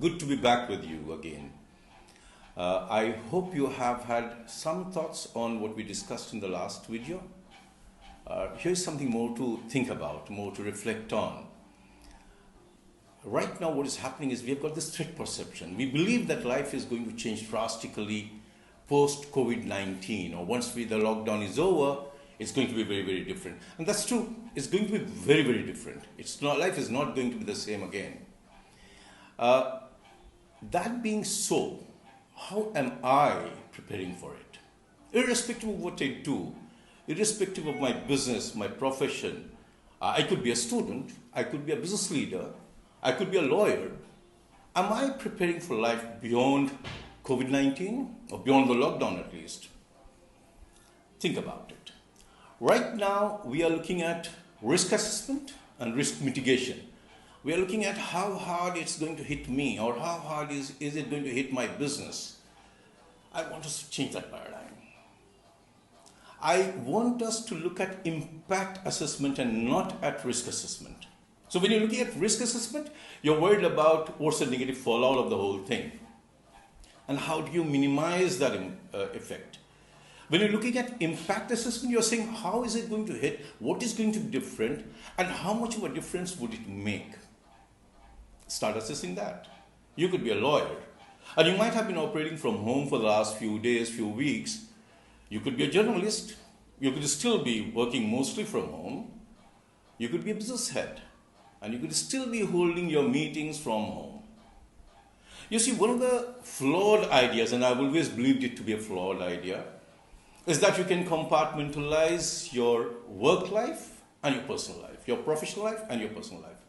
Good to be back with you again. I hope you have had some thoughts on what we discussed in the last video. Here's something more to think about, more to reflect on. Right now what is happening is we've got this threat perception. We believe that life is going to change drastically post COVID-19, or once the lockdown is over, it's going to be very, very different. And that's true. It's going to be very, very different. Life is not going to be the same again. That being so, how am I preparing for it? Irrespective of what I do, irrespective of my business, my profession, I could be a student, I could be a business leader, I could be a lawyer. Am I preparing for life beyond COVID-19, or beyond the lockdown at least? Think about it. Right now, we are looking at risk assessment and risk mitigation. We are looking at how hard it's going to hit me, or how hard is it going to hit my business. I want us to change that paradigm. I want us to look at impact assessment and not at risk assessment. So when you're looking at risk assessment, you're worried about what's the negative fallout of the whole thing. And how do you minimize that effect? When you're looking at impact assessment, you're saying, how is it going to hit? What is going to be different? And how much of a difference would it make? Start assessing that. You could be a lawyer. And you might have been operating from home for the last few days, few weeks. You could be a journalist. You could still be working mostly from home. You could be a business head. And you could still be holding your meetings from home. You see, one of the flawed ideas, and I've always believed it to be a flawed idea, is that you can compartmentalize your work life and your personal life, your professional life and your personal life.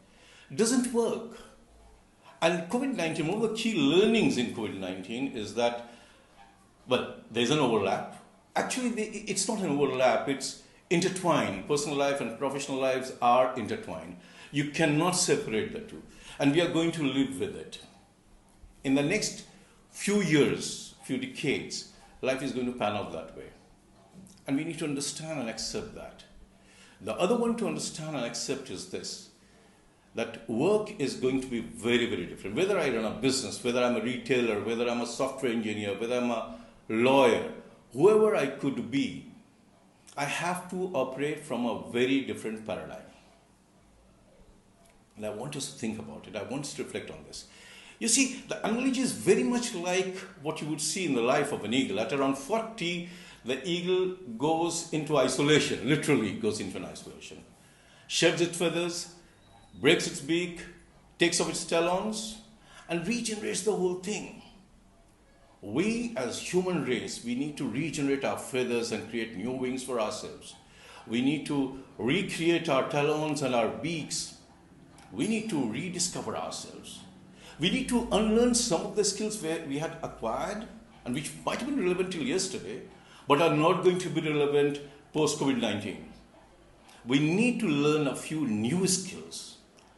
It doesn't work. And COVID-19, one of the key learnings in COVID-19 is that, well, there's an overlap. Actually, it's not an overlap, it's intertwined. Personal life and professional lives are intertwined. You cannot separate the two. And we are going to live with it. In the next few years, few decades, life is going to pan out that way. And we need to understand and accept that. The other one to understand and accept is this, that work is going to be very, very different. Whether I run a business, whether I'm a retailer, whether I'm a software engineer, whether I'm a lawyer, whoever I could be, I have to operate from a very different paradigm. And I want us to think about it. I want us to reflect on this. You see, the analogy is very much like what you would see in the life of an eagle. At around 40, the eagle goes into isolation, literally goes into an isolation. Sheds its feathers, breaks its beak, takes off its talons, and regenerates the whole thing. We as human race, we need to regenerate our feathers and create new wings for ourselves. We need to recreate our talons and our beaks. We need to rediscover ourselves. We need to unlearn some of the skills we had acquired and which might have been relevant till yesterday, but are not going to be relevant post-COVID-19. We need to learn a few new skills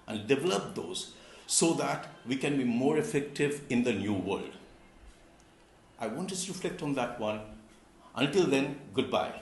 and develop those so that we can be more effective in the new world. I want us to reflect on that one. Until then, goodbye.